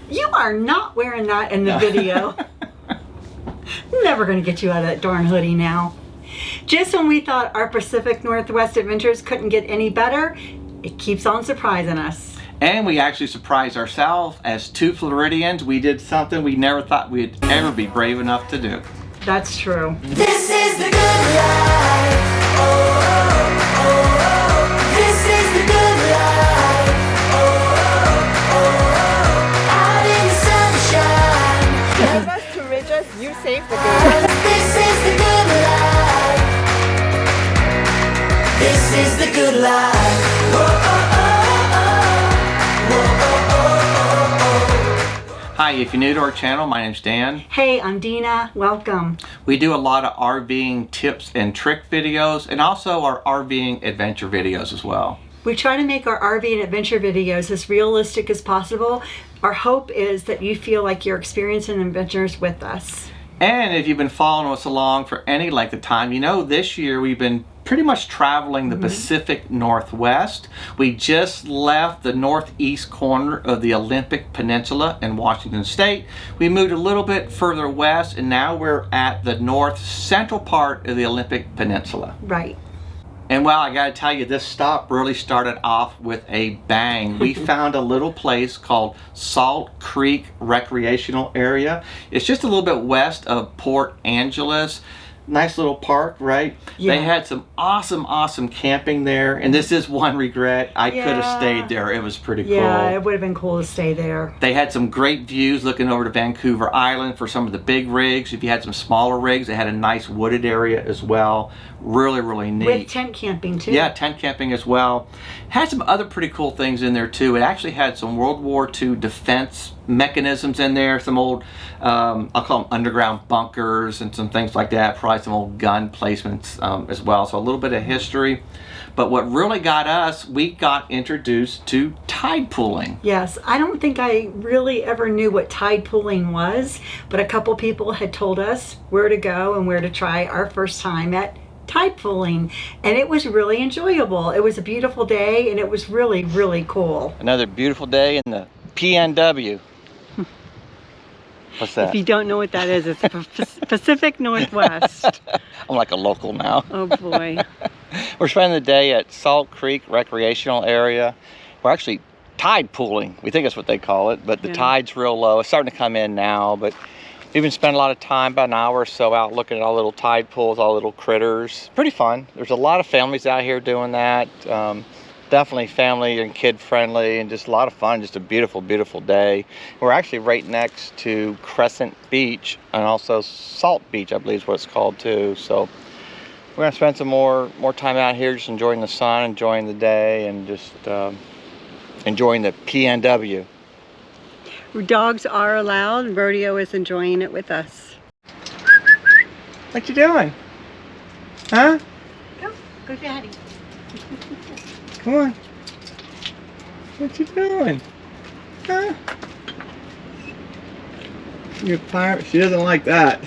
You are not wearing that in the video. Never going to get you out of that darn hoodie now. Just when we thought our Pacific Northwest adventures couldn't get any better, it keeps on surprising us. And we actually surprised ourselves. As two Floridians, we did something we never thought we'd ever be brave enough to do. That's true. This is the good life. Oh, oh, oh, oh. This is the good life. Oh, oh, oh, oh. Out in the sunshine. None of us too rigid. You saved the good. This is the good life. This is the good life. Whoa, oh, oh, oh. Whoa, oh, oh, oh, oh. Hi, if you're new to our channel, my name's Dan. Hey, I'm Dina. Welcome. We do a lot of RVing tips and trick videos, and also our RVing adventure videos as well. We try to make our RV and adventure videos as realistic as possible. Our hope is that you feel like you're experiencing adventures with us. And if you've been following us along for any length of time, you know this year we've been pretty much traveling the Pacific Northwest. We just left the northeast corner of the Olympic Peninsula in Washington State. We moved a little bit further west, and now we're at the north central part of the Olympic Peninsula. Right. And well, I gotta tell you, this stop really started off with a bang. We found a little place called Salt Creek Recreational Area. It's just a little bit west of Port Angeles. Nice little park, right? Yeah. They had some awesome camping there, and this is one regret. I could have stayed there. It was pretty cool. Yeah, it would have been cool to stay there. They had some great views looking over to Vancouver Island for some of the big rigs. If you had some smaller rigs, they had a nice wooded area as well. Really neat. With tent camping too. Yeah, tent camping as well. Had some other pretty cool things in there too. It actually had some World War II defense mechanisms in there, some old, I'll call them underground bunkers and some things like that, probably some old gun placements as well. So a little bit of history. But what really got us, we got introduced to tide pooling. Yes, I don't think I really ever knew what tide pooling was, but a couple people had told us where to go and where to try our first time at tide pooling, and it was really enjoyable. It was a beautiful day, and it was really cool. Another beautiful day in the PNW. What's that? If you don't know what that is, it's the Pacific Northwest. I'm like a local now. Oh boy. We're spending the day at Salt Creek Recreational Area. We're actually tide pooling. We think that's what they call it, but the tide's real low. It's starting to come in now, but we've been spending a lot of time, about an hour or so, out looking at all little tide pools, all little critters. Pretty fun. There's a lot of families out here doing that. Definitely family and kid friendly, and just a lot of fun. Just a beautiful day. We're actually right next to Crescent Beach, and also Salt Beach, I believe is what it's called too. So we're gonna spend some more time out here, just enjoying the sun, enjoying the day, and just enjoying the PNW. Dogs are allowed. Rodeo is enjoying it with us. What you doing? Huh? Go daddy. Come on. What you doing? Huh? You're a pirate. She doesn't like that.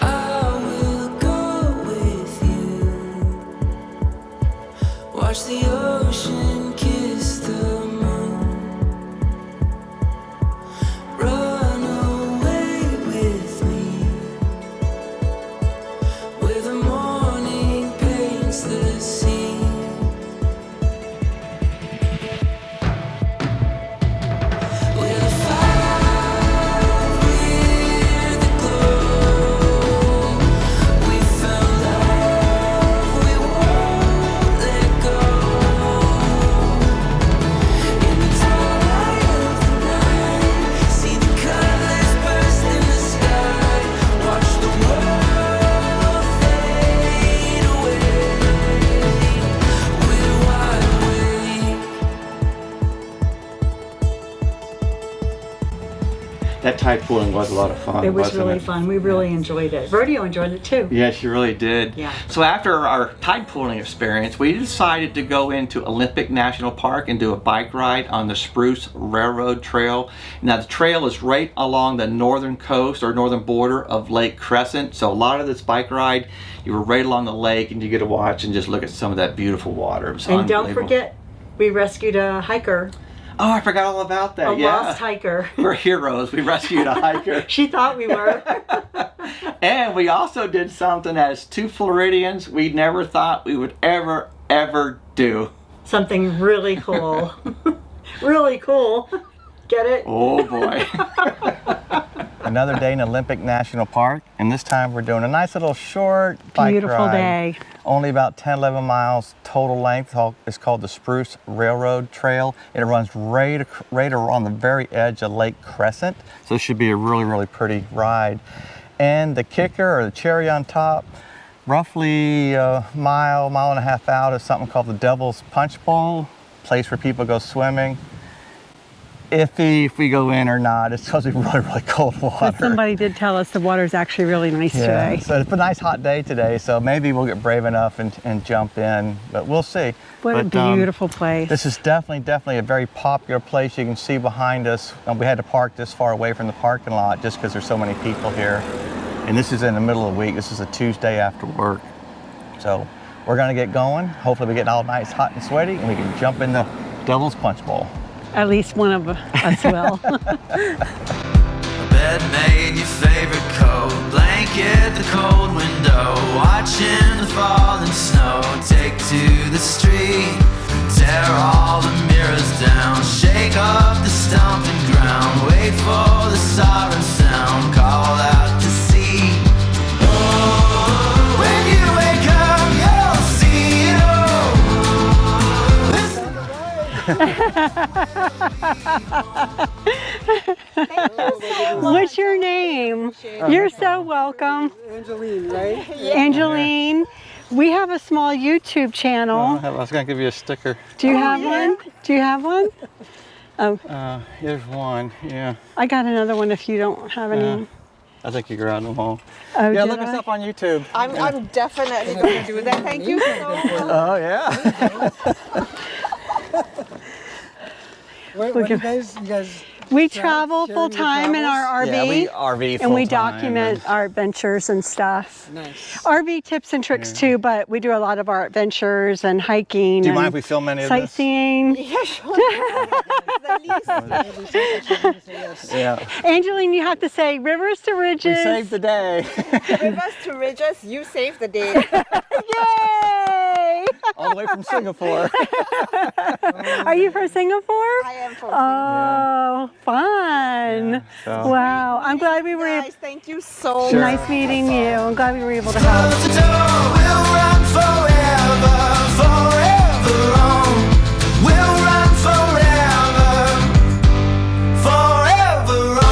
I will go with you. Watch the ocean kiss the moon. Run away with me. Where the morning paints the sea. That tide pooling was a lot of fun. It was wasn't really it? fun. We really enjoyed it. Rodeo enjoyed it too. Yeah, she really did. Yeah. So after our tide pooling experience, we decided to go into Olympic National Park and do a bike ride on the Spruce Railroad Trail. Now the trail is right along the northern coast or northern border of Lake Crescent. So a lot of this bike ride, you were right along the lake and you get to watch and just look at some of that beautiful water. It was And don't unbelievable. forget, we rescued a hiker. Oh, I forgot all about that. A lost hiker. We're heroes. We rescued a hiker. She thought we were. And we also did something as 2 Floridians we never thought we would ever do. Something really cool. Really cool. Get it? Oh boy. Another day in Olympic National Park, and this time we're doing a nice little short bike Beautiful ride. day. Only about 10, 11 miles total length. It's called the Spruce Railroad Trail. It runs right on the very edge of Lake Crescent, so it should be a really pretty ride. And the kicker, or the cherry on top, roughly a mile and a half out is something called the Devil's Punchbowl, place where people go swimming. Iffy if we go in or not. It's supposed to be really cold water. But somebody did tell us the water's actually really nice today. So it's a nice hot day today, so maybe we'll get brave enough and jump in, but we'll see. What a beautiful place. This is definitely a very popular place. You can see behind us, we had to park this far away from the parking lot just because there's so many people here. And this is in the middle of the week. This is a Tuesday after work. So we're gonna get going. Hopefully we get all nice, hot and sweaty, and we can jump in the Devil's Punchbowl. At least one of us will. Bed made your favorite coat, blanket the cold window, watching the falling snow. Take to the street, tear all the mirrors down, shake up the stomping ground, wait for the siren sound, call out to sea. Oh, when you wake up, you'll see it all. What's your name? You're so welcome. Angeline, right? Angeline. We have a small YouTube channel. I was gonna give you a sticker. Do you have one? Do you have one? Oh, Here's one, yeah. I got another one if you don't have any. I think you grabbed them all. Oh, Yeah, did look us I? up on YouTube. I'm definitely going to do that. Thank you so much. Oh yeah. What do you guys? We travel full time in our RV. Yeah, we RV and we full-time, document our adventures and stuff. Nice. RV tips and tricks too, but we do a lot of our adventures and hiking. Do you and mind if we film any of this? sightseeing. Yeah, sure. Yeah. Angeline, you have to say rivers to ridges. We saved the day. Rivers to ridges, you saved the day. Yay! All the way from Singapore. Are you from Singapore? I am from Oh, fun. so- Wow. I'm glad we were Guys, thank you so Sure. much. Nice meeting you. I'm glad we were able to help. The door will run forever, forever on. We'll run forever, forever on.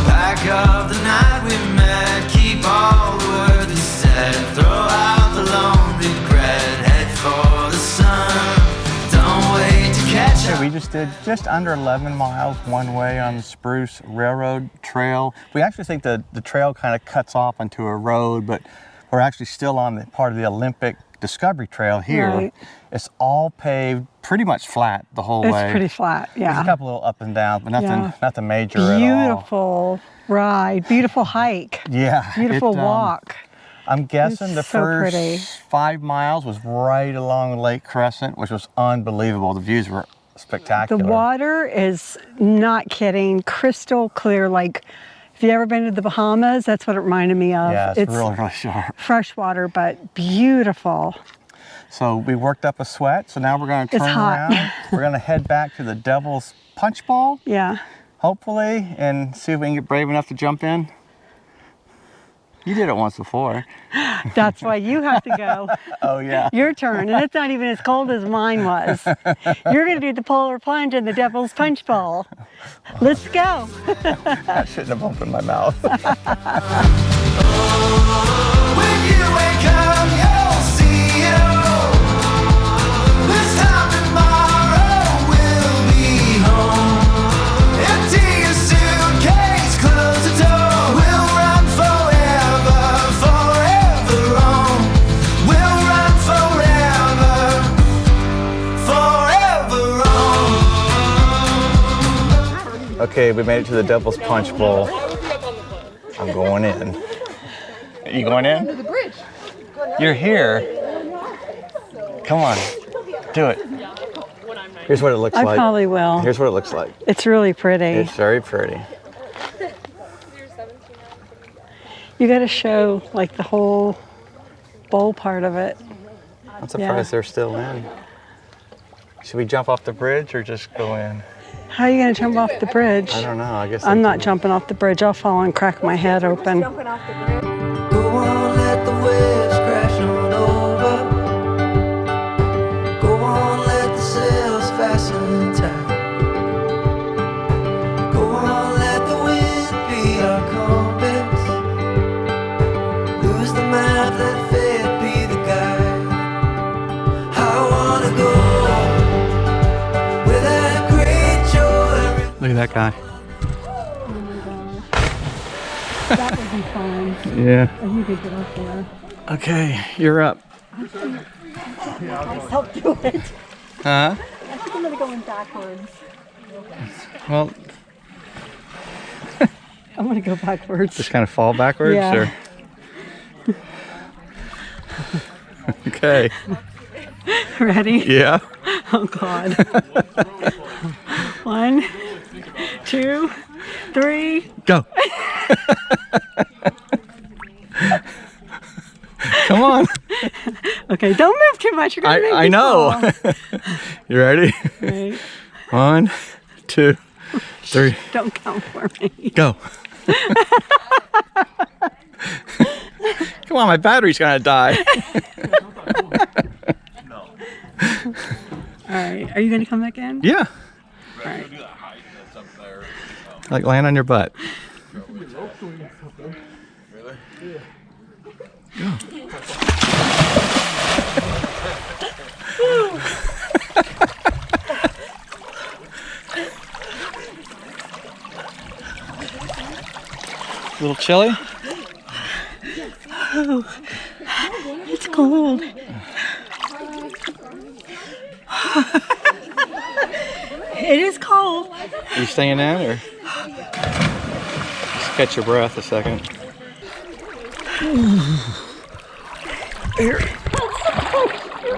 Pack up the night we met, keep all the words we said, throw out the lone regret, head for the sun. Don't wait to catch up. We just did just under 11 miles one way on the Spruce Railroad Trail. We actually think the trail kind of cuts off onto a road, but we're actually still on the part of the Olympic Discovery Trail here. Right. It's all paved, pretty much flat the whole way. It's pretty flat, There's a yeah. couple little up and down, but Yeah. nothing major at all. Beautiful ride, beautiful hike, Yeah. beautiful it, walk. I'm guessing the It's so first pretty. 5 miles was right along Lake Crescent, which was unbelievable. The views were The spectacular. water is not kidding, crystal clear. Like, if you ever been to the Bahamas, that's what it reminded me of. Yeah, it's really sharp. fresh water, but beautiful. So we worked up a sweat, so now we're going to It's turn hot. around. We're going to head back to the Devil's Punchbowl, Yeah. hopefully, and see if we can get brave enough to jump in. You did it once before. That's why you have to go. Oh yeah. Your turn, and it's not even as cold as mine was. You're going to do the polar plunge in the Devil's Punchbowl. Let's go. I shouldn't have opened my mouth. When you wake up, you'll see it all. This time tomorrow we'll be home. Empty your suitcase, close the door. We'll run forever, forever on. We'll run forever, forever on. Okay, we made it to the Devil's Punchbowl. I'm going in. You going in? Under the bridge. You're here. Come on, do it. Here's what it looks I like. probably will. Here's what it looks like. It's really pretty. It's very pretty. You got to show like the whole bowl part of it. I'm surprised they're still in. Should we jump off the bridge or just go in? How are you going to jump off the bridge? I don't know. I guess I'm not jumping off the bridge. I'll fall and crack my head open. Jumping off the bridge. Go on, let the waves crash on over. Go on, let the sails fasten tight. Go on, let the wind be our compass. Lose the map, let fate be the guide. I wanna go where that great joy. Look at that guy. That would be fun. Yeah. And you could get up there. Okay, you're up. Myself do it. Huh? I think I'm going to go in backwards. Well, I'm going to go backwards. just kind of fall backwards, Yeah. or? Okay. Ready? Yeah. Oh, God. 1, 2, 3. Go. Come on. Okay, don't move too much. You're going to make I me know. fall. You ready? Right. 1, 2, 3, Don't count for me. go. Come on, my battery's gonna die. All right. Are you going to come back in? Yeah. All right. Like land on your butt. A little chilly? It's cold. It is cold. Are you staying in or? Just catch your breath a second. You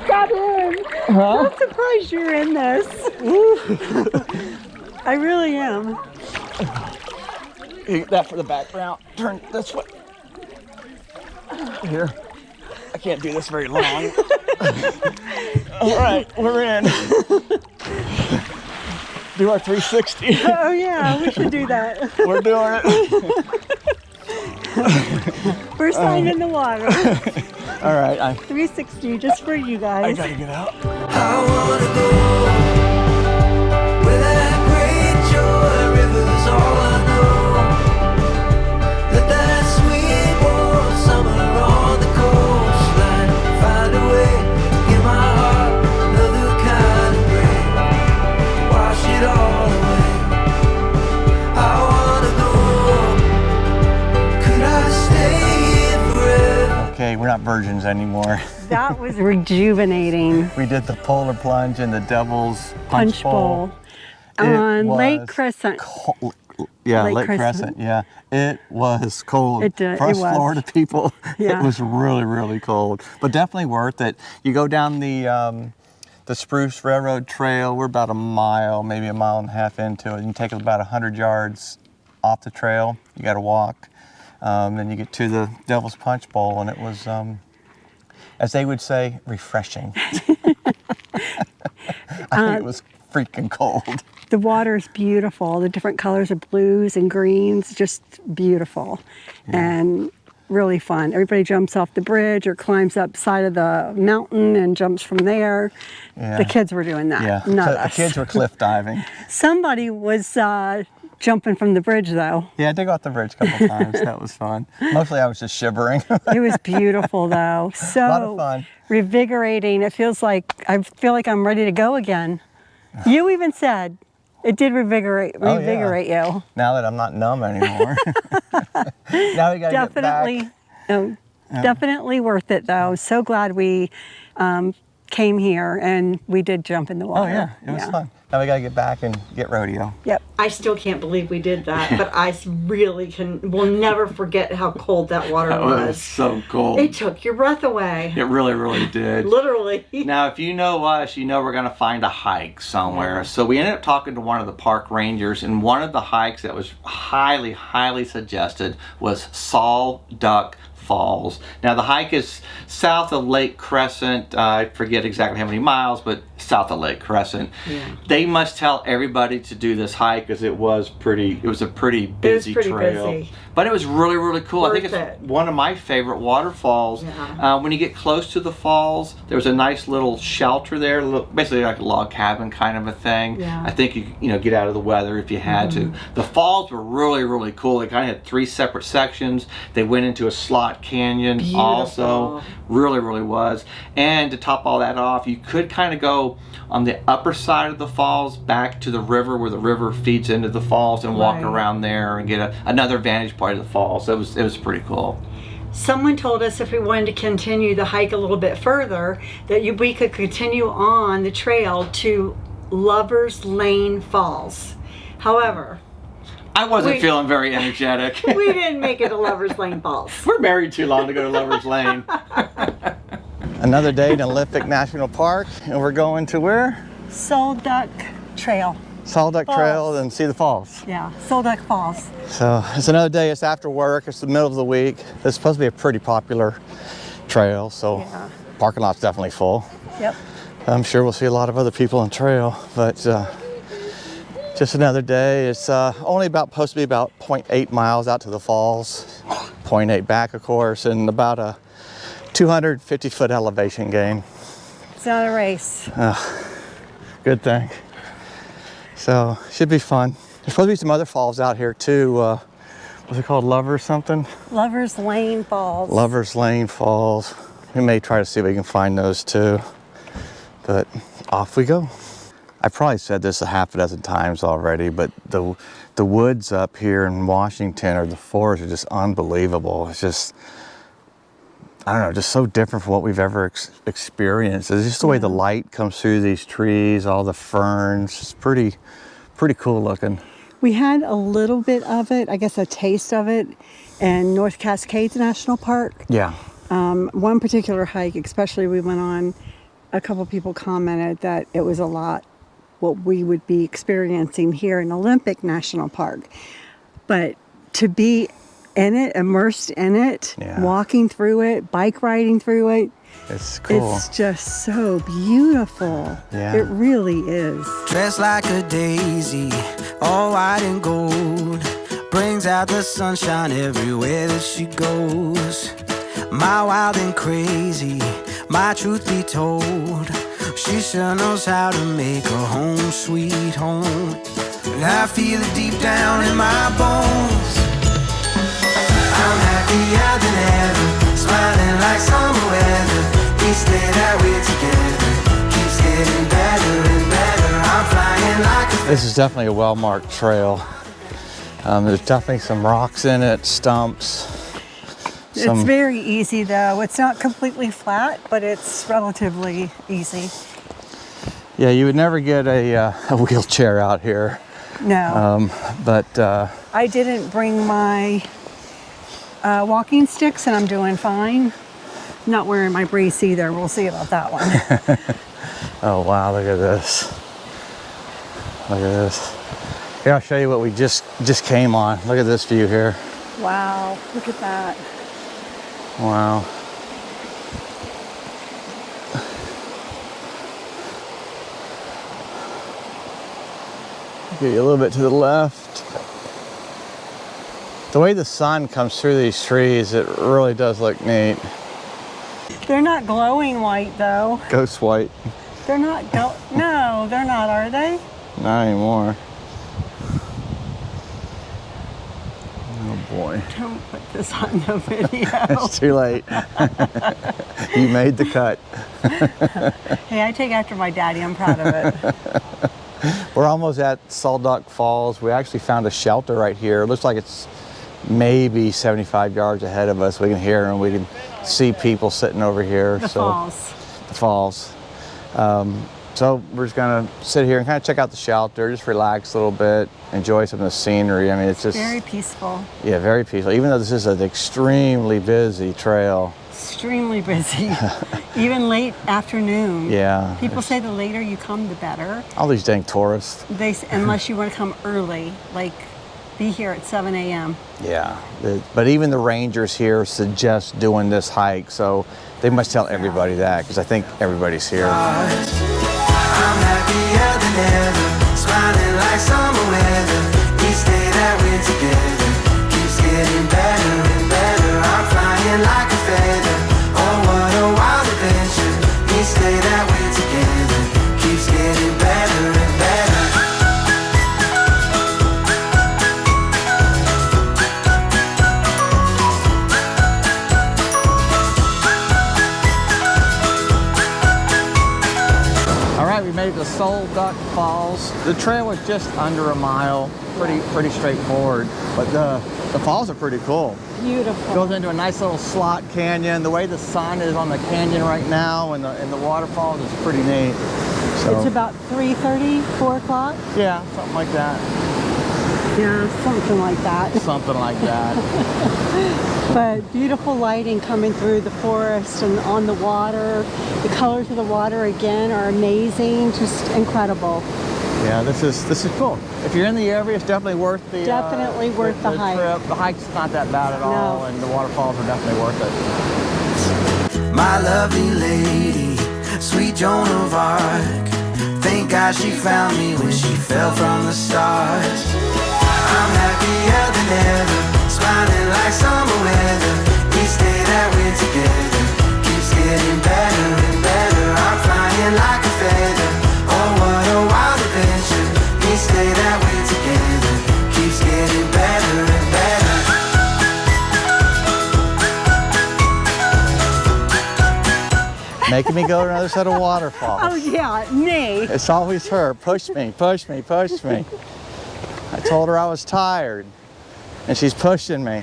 got in. I'm surprised you're in this. I really am. Get that for the background. Turn this way. Here. I can't do this very long. All right, we're in. Do our 360. Oh yeah, we should do that. We're doing it. First time in the water. All right, 360 just for you I guys. gotta get out. I wanna go where that great joy river's all I know. Let that sweet warm summer on the coastline find a way to give my heart another kind of break. Wash it all away. I wanna go. Could I stay here forever? Okay, we're not virgins anymore. That was rejuvenating. We did the polar plunge in the Devil's Punchbowl on Lake Crescent. Yeah, Lake Lake Crescent. Crescent. Yeah, it was cold. It For us was. Florida people, Yeah. it was really, really cold. But definitely worth it. You go down the Spruce Railroad Trail. We're about a mile, maybe a mile and a half into it. You take about 100 yards off the trail. You got to walk. Then you get to the Devil's Punchbowl, and it was, as they would say, refreshing. I think it was freaking cold. The water is beautiful. The different colors of blues and greens, just beautiful and really fun. Everybody jumps off the bridge or climbs up side of the mountain and jumps from there. Yeah. The kids were doing that, Yeah, not so the us. kids were cliff diving. Somebody was jumping from the bridge though. Yeah, I did go off the bridge a couple times. That was fun. Mostly I was just shivering. It was beautiful though. So lot of fun. revigorating. I feel like I'm ready to go again. You even said it did revigorate Oh, yeah. you. Now that I'm not numb anymore. Now we gotta Definitely, get back. definitely worth it though. So glad we came here, and we did jump in the Oh water. yeah, it was fun. Now we gotta get back and get rodeo. Yep. I still can't believe we did that, but I really will never forget how cold that water was. so cold. It took your breath away. It really, really did. Literally. Now, if you know us, you know we're going to find a hike somewhere. Yeah. So we ended up talking to one of the park rangers, and one of the hikes that was highly, highly suggested was Sol Duc Falls. Now, the hike is south of Lake Crescent. I forget exactly how many miles, but south of Lake Crescent. Yeah. They must tell everybody to do this hike because it was a pretty busy trail. Busy. But it was really, really cool. I think Worth it's it. one of my favorite waterfalls. Yeah. When you get close to the falls, there's a nice little shelter there, basically like a log cabin kind of a thing. Yeah. I think you know get out of the weather if you had to. The falls were really, really cool. They kind of had 3 separate sections. They went into a slot canyon also. Beautiful. Really, really was. And to top all that off, you could kind of go on the upper side of the falls back to the river where the river feeds into the falls and walk Right. around there and get another vantage point of the falls. So it was pretty cool. Someone told us if we wanted to continue the hike a little bit further, that we could continue on the trail to Lover's Lane Falls. However, I wasn't We- feeling very energetic. we didn't make it to Lover's Lane Falls. We're married too long to go to Lover's Lane. Another day in Olympic National Park, and we're going to where? Sol Duc Trail. Sol Duc Falls. Trail and see the falls. Yeah, Sol Duc Falls. So it's another day. It's after work. It's the middle of the week. It's supposed to be a pretty popular trail, so Yeah. parking lot's definitely full. Yep. I'm sure we'll see a lot of other people on trail, but just another day. It's only supposed to be about 0.8 miles out to the falls, 0.8 back, of course, and about a 250-foot elevation gain. It's not a race. Good thing. So should be fun. There's supposed to be some other falls out here too. What's it called? Lover's something? Lover's Lane Falls. Lover's Lane Falls. We may try to see if we can find those too. But off we go. I've probably said this a half a dozen times already, but the woods up here in Washington, or the forests, are just unbelievable. It's just, I don't know, just so different from what we've ever experienced. It's just the way the light comes through these trees, all the ferns. It's pretty cool looking. We had a little bit of it, I guess a taste of it, in North Cascades National Park. Yeah. One particular hike, especially we went on, a couple people commented that it was a lot what we would be experiencing here in Olympic National Park. But to be in it, immersed in it, Yeah. walking through it, bike riding through it, It's cool. it's just so beautiful. Yeah. It really is. Dressed like a daisy, all white and gold, brings out the sunshine everywhere that she goes. My wild and crazy, my truth be told, she sure knows how to make a home sweet home. And I feel it deep down in my bones. I'm happier than ever, smiling like summer weather. We stay that way together, keeps getting better and better. I'm flying like a This is definitely a well-marked trail. There's definitely some rocks in it, stumps. It's very easy though. It's not completely flat, but it's relatively easy. Yeah, you would never get a wheelchair out here, No. but I didn't bring my walking sticks and I'm doing fine. Not wearing my brace either. We'll see about that one. oh wow, look at this. Look at this. Here, I'll show you what we just came on. Look at this view here. Wow, look at that. Wow. Get you a little bit to the left. The way the sun comes through these trees, it really does look neat. They're not glowing white though. Ghost white. They're not, no, they're not, are they? Not anymore. Oh boy. Don't put this on the video. It's too late. You made the cut. Hey, I take after my daddy. I'm proud of it. We're almost at Sol Duc Falls. We actually found a shelter right here. It looks like it's maybe 75 yards ahead of us. We can hear and we can see people sitting over here. The so falls. The falls. So we're just gonna sit here and kind of check out the shelter, just relax a little bit, enjoy some of the scenery. I mean, it's just Very peaceful. yeah, very peaceful. Even though this is an extremely busy trail. Extremely busy. Even late afternoon. Yeah. People say the later you come, the better. All these dang tourists. Unless you want to come early, like be here at 7 a.m. Yeah. But even the rangers here suggest doing this hike, so they must tell everybody that because I think everybody's here. I'm happier than ever, smiling like summer weather. Each day that we're together keeps getting better and better. I'm flying like a feather. Oh, what a wild adventure. Each day that we're together keeps getting better and better. We made it to Sol Duc Falls. The trail was just under a mile, pretty straightforward, but the falls are pretty cool. Beautiful. Goes into a nice little slot canyon. The way the sun is on the canyon right now and the waterfalls is pretty neat. So, It's about 3:30, 4 o'clock. yeah, something like that. Yeah, something like that. Something like that. But beautiful lighting coming through the forest and on the water. The colors of the water again are amazing, just incredible. Yeah, this is cool. If you're in the area, it's definitely worth the Definitely worth the hike. trip. The hike's not that bad at all, and the waterfalls are definitely worth it. My lovely lady, sweet Joan of Arc. Thank God she found me when she fell from the stars. I'm happier than ever, smiling like summer weather. Each day that we're together keeps getting better and better. I'm flying like a feather. Oh, what a wild adventure. Each day that we're together keeps getting better and better. Making me go to another set of waterfalls. Oh yeah, me. It's always her. Push me, push me, push me. I told her I was tired, and she's pushing me.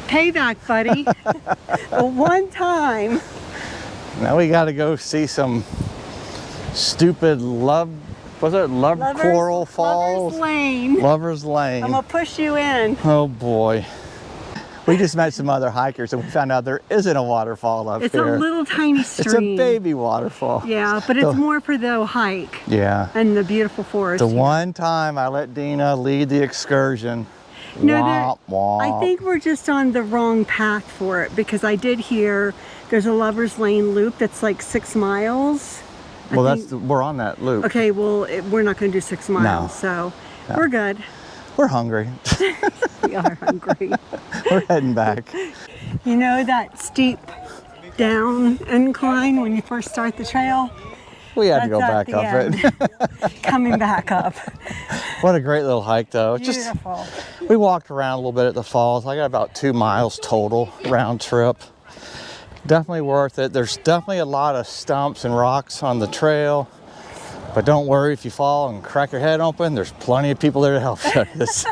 Payback, buddy. One time. Now we got to go see some stupid Coral Falls? Lover's Lane. Lover's Lane. I'm gonna push you in. Oh boy. We just met some other hikers and we found out there isn't a waterfall up It's here. a little tiny It's stream. a baby waterfall. Yeah, but it's more for the hike Yeah. and the beautiful forest. The here. one time I let Dina lead the excursion. No, womp, womp. I think we're just on the wrong path for it because I did hear there's a Lover's Lane loop that's like 6 miles. Well, we're on that loop. Okay, well, we're not going to do 6 miles, so we're good. We're hungry. We are hungry. We're heading back. You know that steep down incline when you first start the trail? We had to go That's back at the up it. Coming back up. What a great little hike, though. Beautiful. We walked around a little bit at the falls. I got about 2 miles total round trip. Definitely worth it. There's definitely a lot of stumps and rocks on the trail. But don't worry if you fall and crack your head open. There's plenty of people there to help you. It's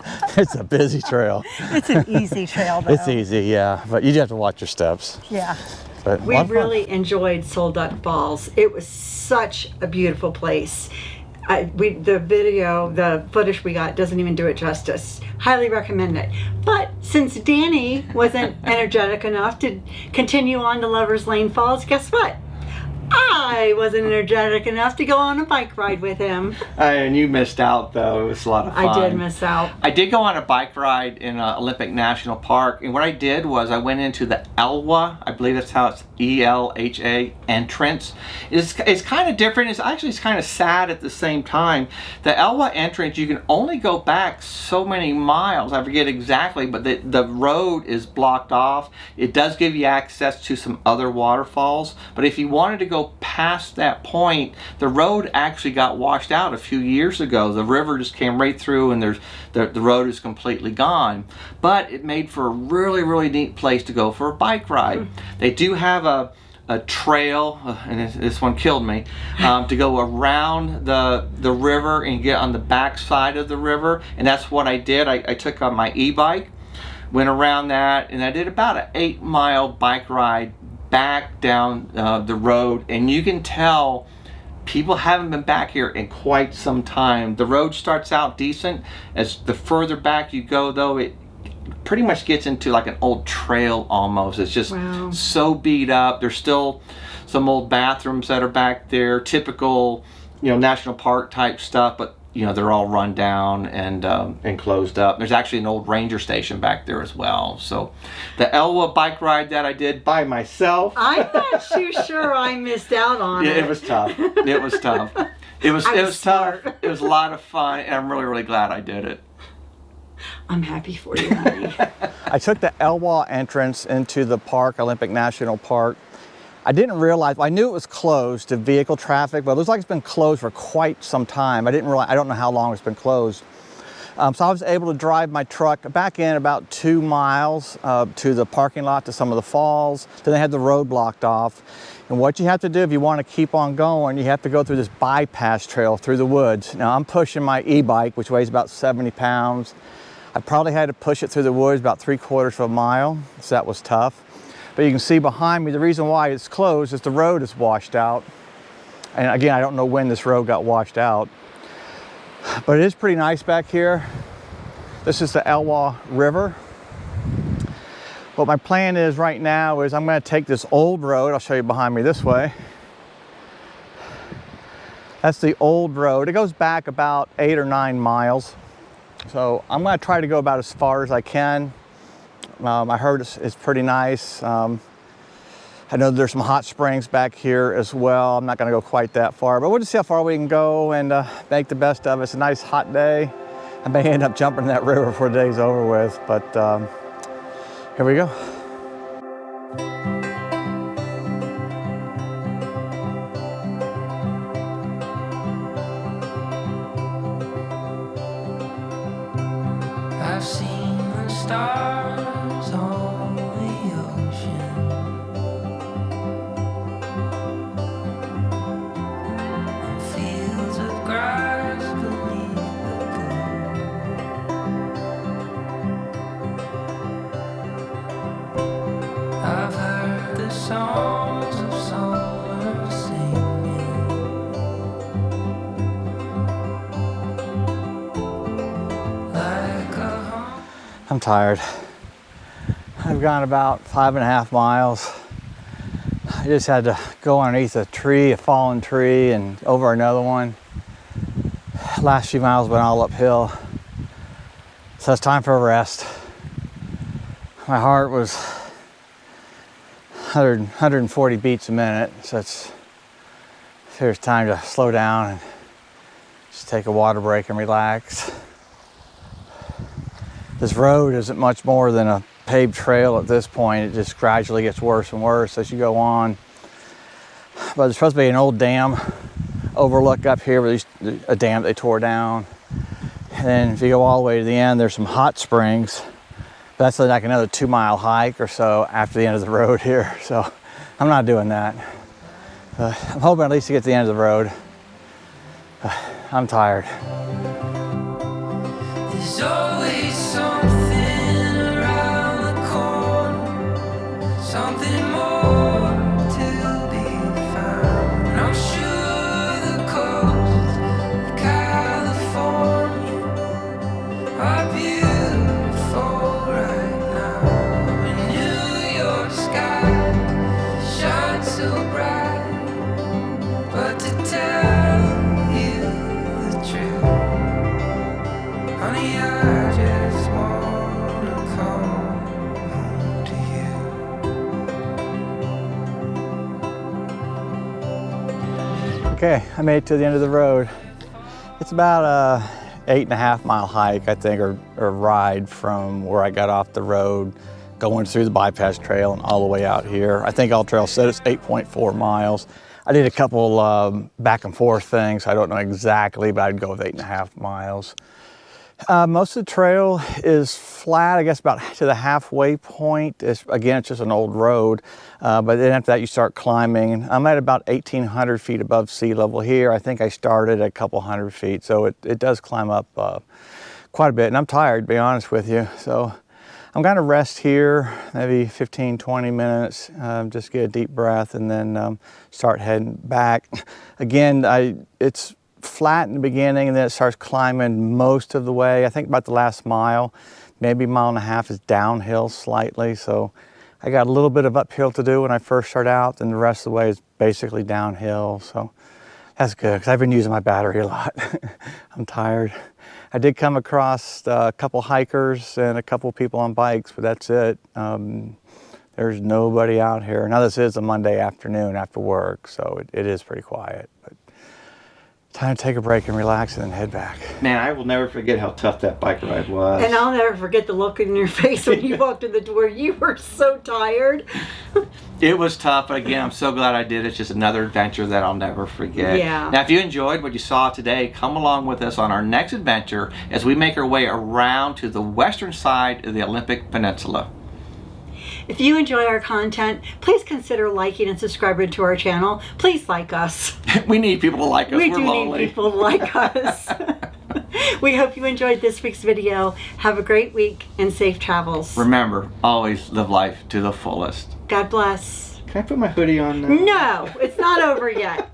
a busy trail. It's an easy trail, though. It's easy, yeah. But you just have to watch your steps. Yeah. But We a lot of fun. really enjoyed Sol Duc Falls. It was such a beautiful place. The footage we got doesn't even do it justice. Highly recommend it. But since Danny wasn't energetic enough to continue on to Lover's Lane Falls, guess what? I wasn't energetic enough to go on a bike ride with him. And you missed out, though. It was a lot of fun. I did miss out. I did go on a bike ride in Olympic National Park, and what I did was I went into the Elwha, I believe that's how it's E-L-H-A, entrance. It's kind of different. It's kind of sad at the same time. The Elwha entrance, you can only go back so many miles. I forget exactly, but the road is blocked off. It does give you access to some other waterfalls, but if you wanted to go past that point, the road actually got washed out a few years ago. The river just came right through and the road is completely gone. But it made for a really, really neat place to go for a bike ride. They do have a trail, and this one killed me, to go around the river and get on the back side of the river, and that's what I did. I took on my e-bike, went around that, and I did about an 8-mile bike ride back down the road, and you can tell people haven't been back here in quite some time. The road starts out decent. As the further back you go, though, it pretty much gets into like an old trail almost. It's just so beat up. There's still some old bathrooms that are back there, typical, you know, national park type stuff, but you know, they're all run down and closed up. There's actually an old ranger station back there as well. So the Elwha bike ride that I did by myself, I'm not too sure I missed out on it. It was tough. It was tough. It was tough. It was a lot of fun, and I'm really, really glad I did it. I'm happy for you, honey. I took the Elwha entrance into the park, Olympic National Park. I didn't realize, I knew it was closed to vehicle traffic, but it looks like it's been closed for quite some time. I didn't realize, I don't know how long it's been closed. So I was able to drive my truck back in about 2 miles to the parking lot, to some of the falls. Then they had the road blocked off. And what you have to do if you want to keep on going, you have to go through this bypass trail through the woods. Now I'm pushing my e-bike, which weighs about 70 pounds. I probably had to push it through the woods about 3/4 of a mile, so that was tough. But you can see behind me, the reason why it's closed is the road is washed out. And again, I don't know when this road got washed out, but it is pretty nice back here. This is the Elwha River. What my plan is right now is I'm going to take this old road. I'll show you behind me this way. That's the old road. It goes back about 8 or 9 miles. So I'm going to try to go about as far as I can. I heard it's pretty nice. I know there's some hot springs back here as well. I'm not going to go quite that far, but we'll just see how far we can go and make the best of it. It's a nice hot day. I may end up jumping in that river before the day's over with, but here we go. I've seen the stars on the ocean, and fields of grass beneath the blue. I've heard the songs of summer singing, like a hum. I'm tired. I've gone about 5.5 miles. I just had to go underneath a tree, a fallen tree, and over another one. Last few miles went all uphill. So it's time for a rest. My heart was 140 beats a minute, so there's time to slow down and just take a water break and relax. This road isn't much more than a paved trail at this point. It just gradually gets worse and worse as you go on. But there's supposed to be an old dam overlook up here, where a dam they tore down. And then if you go all the way to the end, there's some hot springs. That's like another 2-mile hike or so after the end of the road here. So I'm not doing that. I'm hoping at least to get to the end of the road. I'm tired. There's always something around the corner, something more to be found. And I'm sure the coasts of California are beautiful right now. And New York sky shines so bright, but to tell you the truth, honey, I just wanna come home to you. Okay, I made it to the end of the road. It's about a 8.5 mile hike, I think, or ride from where I got off the road, going through the bypass trail and all the way out here. I think All Trail said it's 8.4 miles. I did a couple back and forth things. I don't know exactly, but I'd go with 8.5 miles. Most of the trail is flat, I guess about to the halfway point. Again, it's just an old road, but then after that you start climbing. I'm at about 1,800 feet above sea level here. I think I started at a couple hundred feet, so it does climb up quite a bit, and I'm tired, to be honest with you. So I'm going to rest here, maybe 15, 20 minutes, just get a deep breath and then start heading back. Again, it's flat in the beginning and then it starts climbing most of the way. I think about the last mile, maybe a mile and a half is downhill slightly. So I got a little bit of uphill to do when I first start out, and the rest of the way is basically downhill. So that's good because I've been using my battery a lot. I'm tired. I did come across a couple hikers and a couple people on bikes, but that's it. There's nobody out here. Now this is a Monday afternoon after work, so it is pretty quiet. But time to take a break and relax and then head back. Man, I will never forget how tough that bike ride was. And I'll never forget the look in your face when you walked in the door. You were so tired. It was tough, but again, I'm so glad I did it. It's just another adventure that I'll never forget. Yeah. Now, if you enjoyed what you saw today, come along with us on our next adventure as we make our way around to the western side of the Olympic Peninsula. If you enjoy our content, please consider liking and subscribing to our channel. Please like us. We need people to like us. We We're do lonely. need people to like us. We hope you enjoyed this week's video. Have a great week and safe travels. Remember, always live life to the fullest. God bless. Can I put my hoodie on now? No, it's not over yet.